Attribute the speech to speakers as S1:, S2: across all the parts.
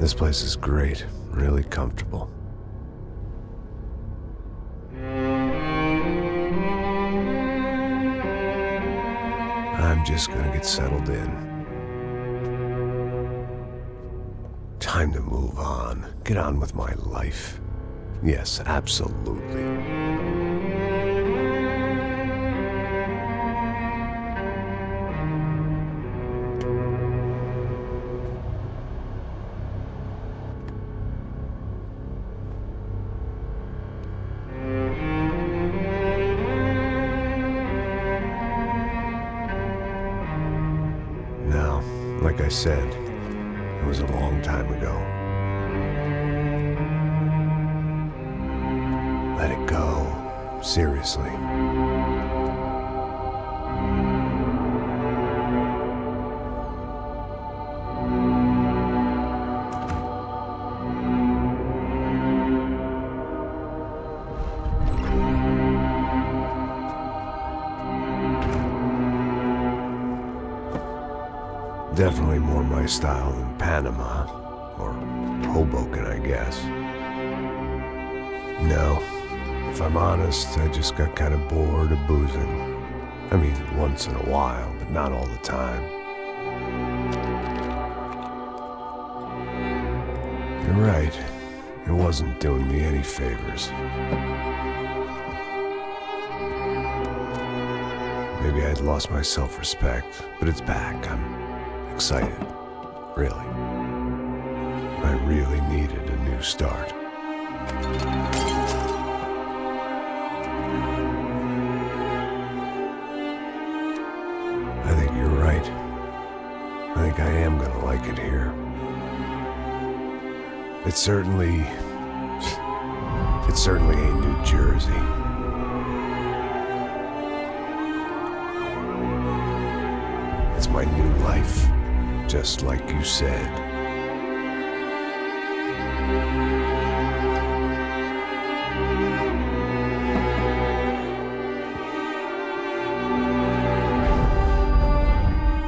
S1: This place is great, really comfortable. I'm just gonna get settled in. Time to move on, get on with my life. Yes, absolutely. Now, like I said, it was a long time ago. Let it go. Seriously. Definitely more my style than Panama, or Hoboken, I guess. No, if I'm honest, I just got kind of bored of boozing. I mean, once in a while, but not all the time. You're right, it wasn't doing me any favors. Maybe I'd lost my self-respect, but it's back. I'm excited, really. I really needed a new start. I think you're right. I think I am gonna like it here. It certainly ain't New Jersey. It's my new life. Just like you said.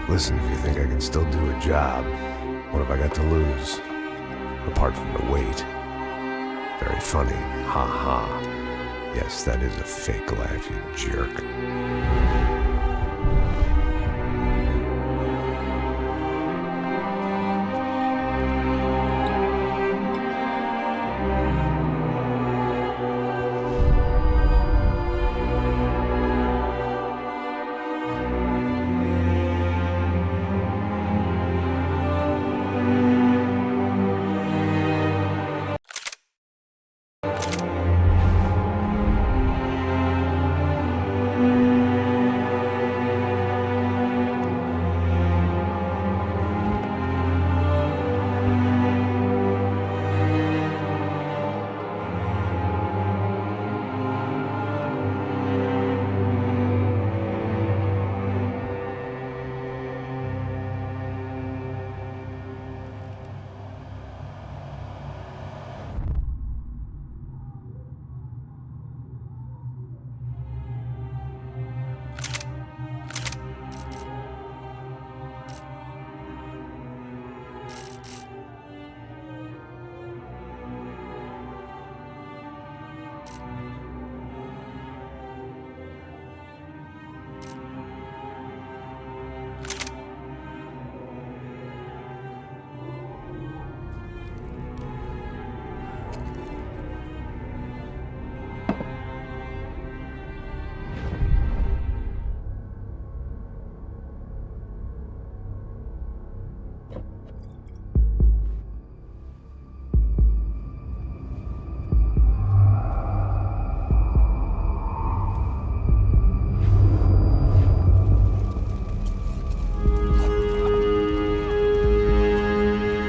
S1: Listen, if you think I can still do a job, what have I got to lose? Apart from the weight. Very funny. Ha ha. Yes, that is a fake laugh, you jerk.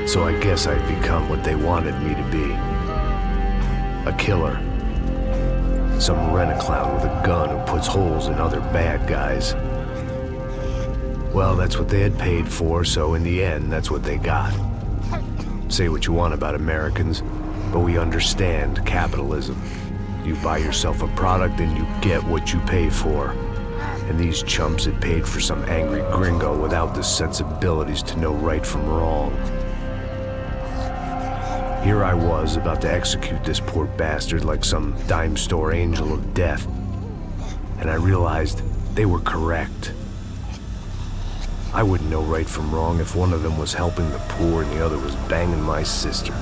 S1: So I guess I'd become what they wanted me to be. A killer. Some rent-a-clown with a gun who puts holes in other bad guys. Well, that's what they had paid for, so in the end, that's what they got. Say what you want about Americans, but we understand capitalism. You buy yourself a product and you get what you pay for. And these chumps had paid for some angry gringo without the sensibilities to know right from wrong. Here I was, about to execute this poor bastard like some dime store angel of death. And I realized they were correct. I wouldn't know right from wrong if one of them was helping the poor and the other was banging my sister.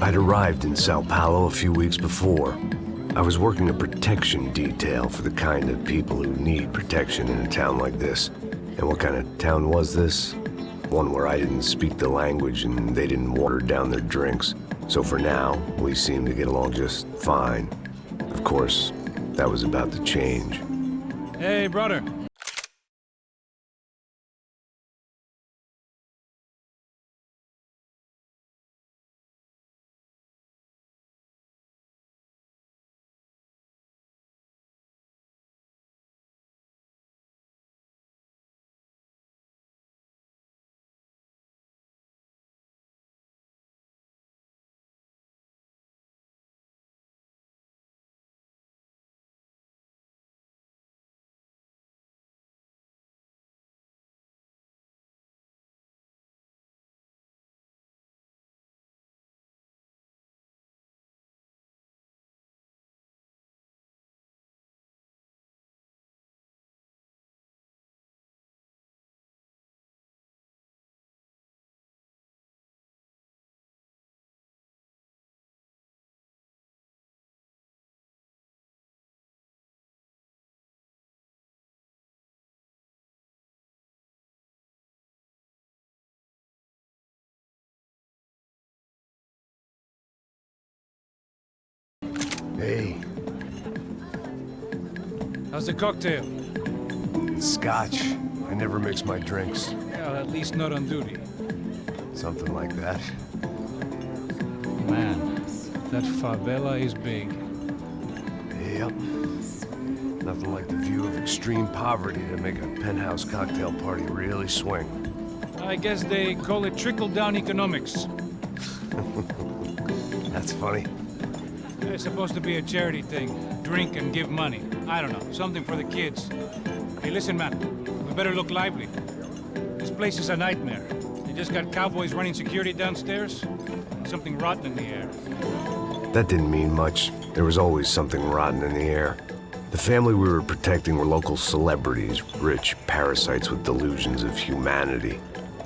S1: I'd arrived in São Paulo a few weeks before. I was working a protection detail for the kind of people who need protection in a town like this. And what kind of town was this? One where I didn't speak the language and they didn't water down their drinks. So for now, we seemed to get along just fine. Of course, that was about to change.
S2: Hey, brother.
S1: Hey.
S2: How's the cocktail?
S1: It's scotch. I never mix my drinks.
S2: Well, at least not on duty.
S1: Something like that.
S2: Man, that favela is big.
S1: Yep. Nothing like the view of extreme poverty to make a penthouse cocktail party really swing.
S2: I guess they call it trickle-down economics.
S1: That's funny.
S2: It's supposed to be a charity thing. Drink and give money. I don't know, something for the kids. Hey, listen, man. We better look lively. This place is a nightmare. They just got cowboys running security downstairs. Something rotten in the air.
S1: That didn't mean much. There was always something rotten in the air. The family we were protecting were local celebrities, rich parasites with delusions of humanity.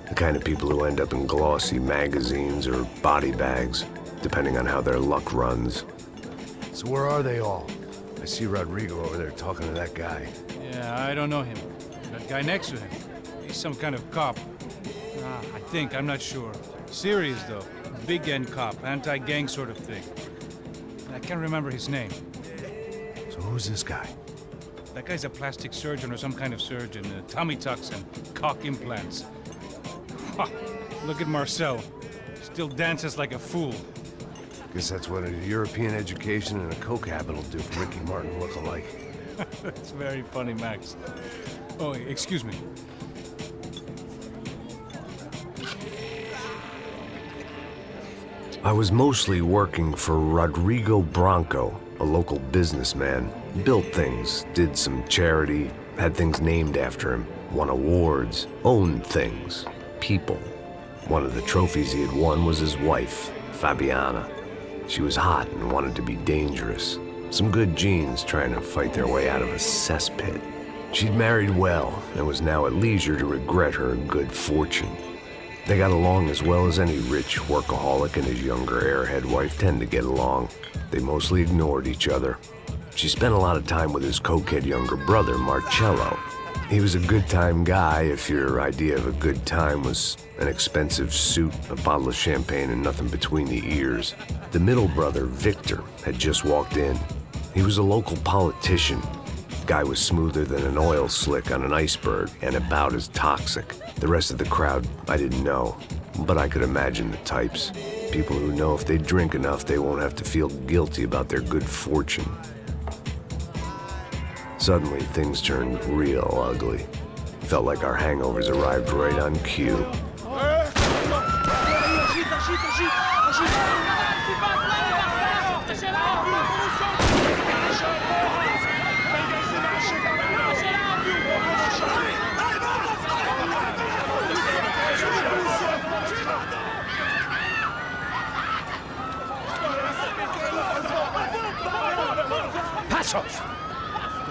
S1: The kind of people who end up in glossy magazines or body bags, depending on how their luck runs. So where are they all? I see Rodrigo over there talking to that guy.
S2: Yeah, I don't know him. That guy next to him. He's some kind of cop. I think, I'm not sure. Serious, though. Big-end cop, anti-gang sort of thing. I can't remember his name.
S1: So who's this guy?
S2: That guy's a plastic surgeon or some kind of surgeon. Tummy tucks and cock implants. Look at Marcel. Still dances like a fool.
S1: Guess that's what a European education and a coke habit will do for Ricky Martin look-alike.
S2: That's very funny, Max. Oh, excuse me.
S1: I was mostly working for Rodrigo Branco, a local businessman. Built things, did some charity, had things named after him, won awards, owned things, people. One of the trophies he had won was his wife, Fabiana. She was hot and wanted to be dangerous. Some good genes trying to fight their way out of a cesspit. She'd married well and was now at leisure to regret her good fortune. They got along as well as any rich workaholic and his younger airhead wife tend to get along. They mostly ignored each other. She spent a lot of time with his cokehead younger brother, Marcello. He was a good-time guy if your idea of a good time was an expensive suit, a bottle of champagne, and nothing between the ears. The middle brother, Victor, had just walked in. He was a local politician. Guy was smoother than an oil slick on an iceberg and about as toxic. The rest of the crowd, I didn't know, but I could imagine the types. People who know if they drink enough, they won't have to feel guilty about their good fortune. Suddenly, things turned real ugly. Felt like our hangovers arrived right on cue.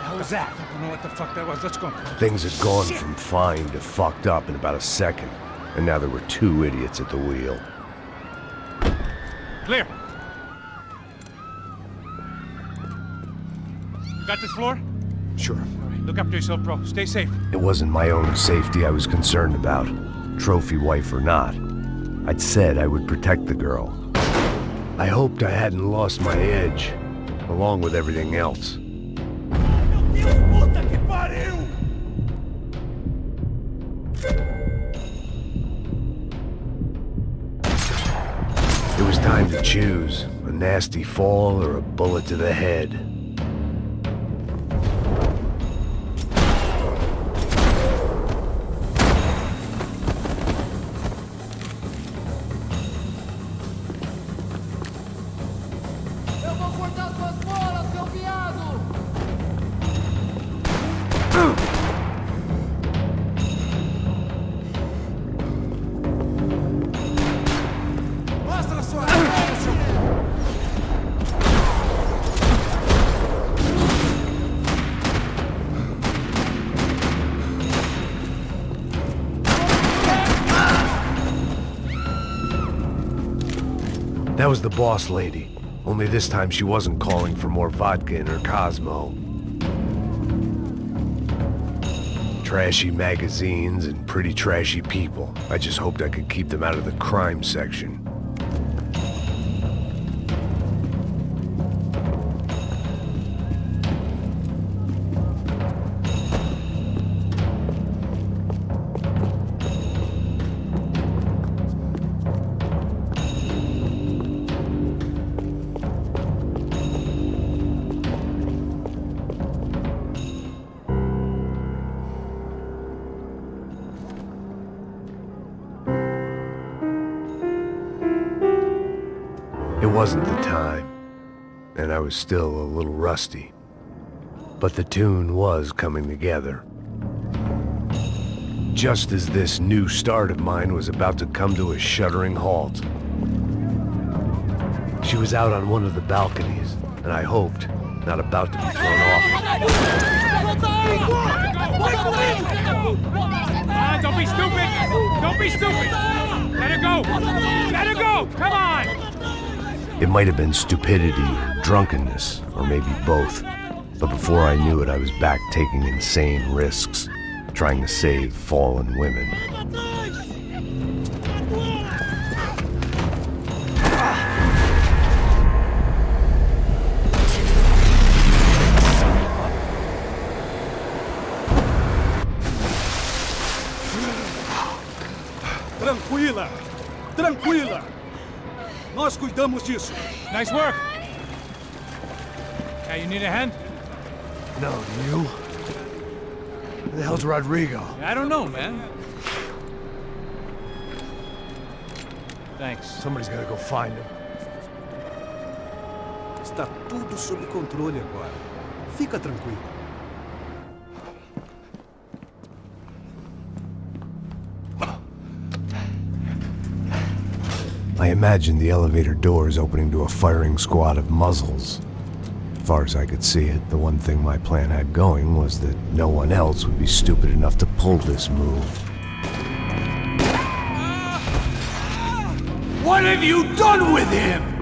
S2: hell was that? I don't know what the fuck that was. Let's go.
S1: Things had gone from fine to fucked up in about a second, and now there were two idiots at the wheel.
S2: Clear. Got this floor?
S1: Sure.
S2: All right, look after yourself, bro. Stay safe.
S1: It wasn't my own safety I was concerned about, trophy wife or not. I'd said I would protect the girl. I hoped I hadn't lost my edge, along with everything else. It was time to choose, a nasty fall or a bullet to the head.
S3: Eu vou cortar suas bolas, seu viado! Mostra sua cara, seu...
S1: That was the boss lady. Only this time she wasn't calling for more vodka in her Cosmo. Trashy magazines and pretty trashy people. I just hoped I could keep them out of the crime section. It wasn't the time, and I was still a little rusty. But the tune was coming together. Just as this new start of mine was about to come to a shuddering halt. She was out on one of the balconies, and I hoped, not about to be thrown off.
S2: Don't be stupid! Don't be stupid! Let her go! Let her go! Come on!
S1: It might have been stupidity, drunkenness, or maybe both. But before I knew it, I was back taking insane risks, trying to save fallen women.
S4: Tranquila! Tranquila! Nós cuidamos disso.
S2: Nice work! Hey, you need a hand?
S1: No, do you? Where the hell's Rodrigo?
S2: I don't know, man. Thanks.
S1: Somebody's gotta go find him.
S4: Está tudo sob controle agora. Fica tranquilo.
S1: I imagined the elevator doors opening to a firing squad of muzzles. As far as I could see it, the one thing my plan had going was that no one else would be stupid enough to pull this move.
S4: What have you done with him?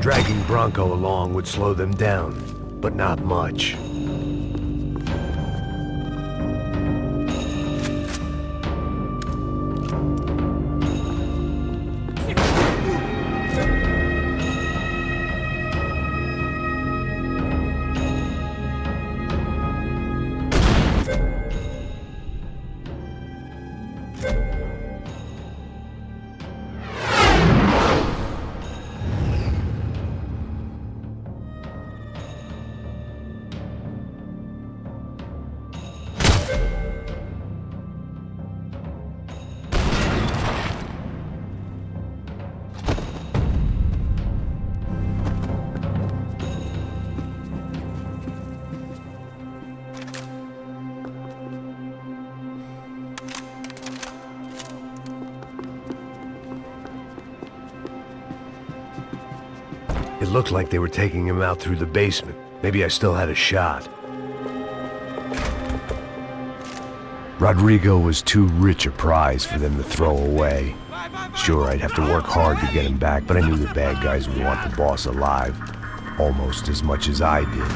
S1: Dragging Bronco along would slow them down, but not much. It looked like they were taking him out through the basement. Maybe I still had a shot. Rodrigo was too rich a prize for them to throw away. Sure, I'd have to work hard to get him back, but I knew the bad guys would want the boss alive, almost as much as I did.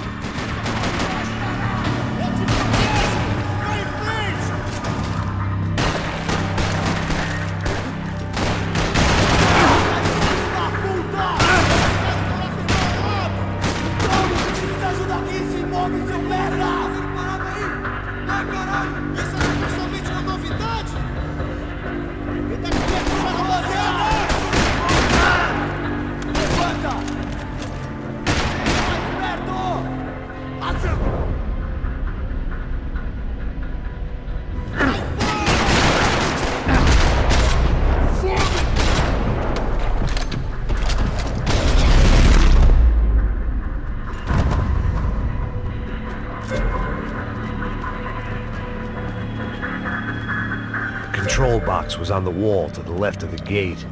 S1: The control box was on the wall to the left of the gate.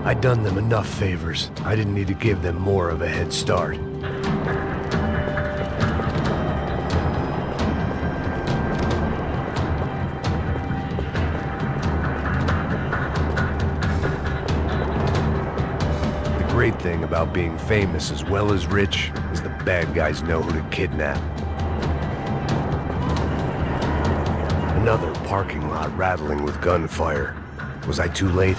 S1: I'd done them enough favors. I didn't need to give them more of a head start. The great thing about being famous as well as rich is the bad guys know who to kidnap. Another parking lot rattling with gunfire. Was I too late?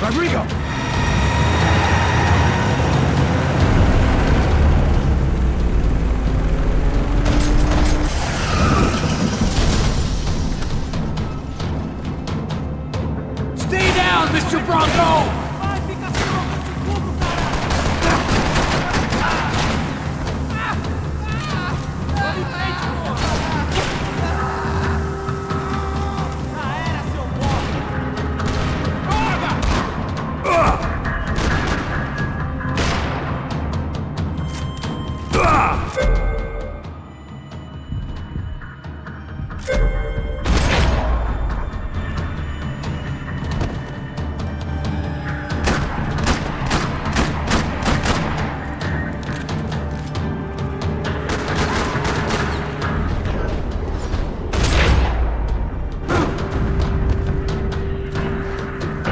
S1: Rodrigo!
S3: Stay down, Mr. Bronco!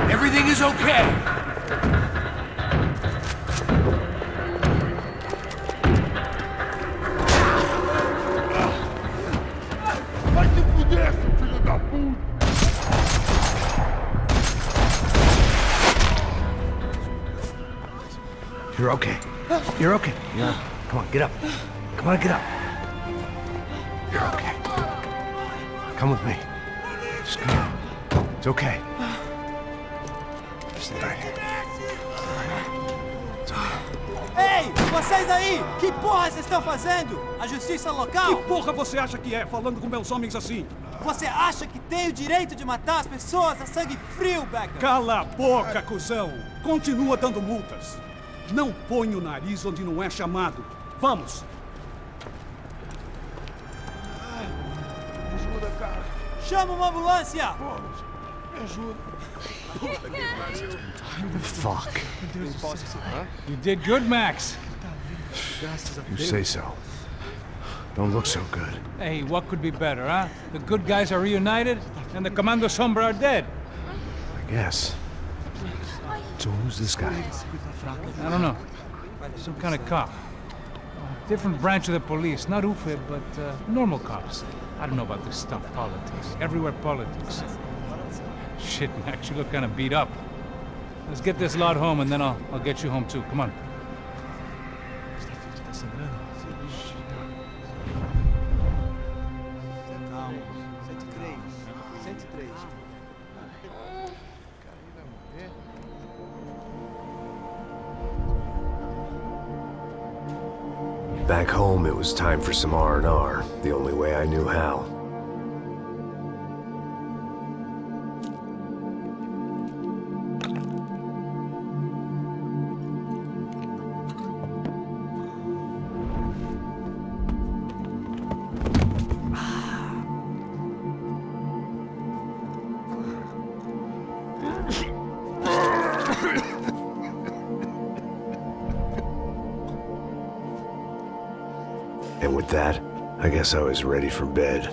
S3: Everything is okay.
S5: Vai se fuder, filho da puta!
S1: You're okay. You're okay. Come on, get up. Come on, get up. You're okay. Come with me. Just come on. It's okay. Stay right here. It's okay.
S6: Ei, vocês aí! Que porra vocês estão fazendo? A justiça local?
S7: Que porra você acha que é, falando com meus homens assim?
S6: Você acha que tem o direito de matar as pessoas a sangue frio, Becker?
S7: Cala a boca, cuzão! Continua dando multas. Não põe o nariz onde não é chamado. Vamos!
S5: Ajuda, cara.
S6: Chama uma ambulância!
S5: Pô, me ajuda.
S1: Fuck.
S2: You did good, Max.
S1: You say so. Don't look so good.
S2: Hey, what could be better, huh? The good guys are reunited, and the Commando Sombra are dead.
S1: I guess. So who's this guy?
S2: I don't know. Some kind of cop. Different branch of the police. Not UFE, but normal cops. I don't know about this stuff, politics. Everywhere politics. Shit, Max, you look kind of beat up. Let's get this lot home, and then I'll get you home too. Come on.
S6: Calma. 103. 103.
S1: Back home, it was time for some R&R, the only way I knew how. And with that, I guess I was ready for bed.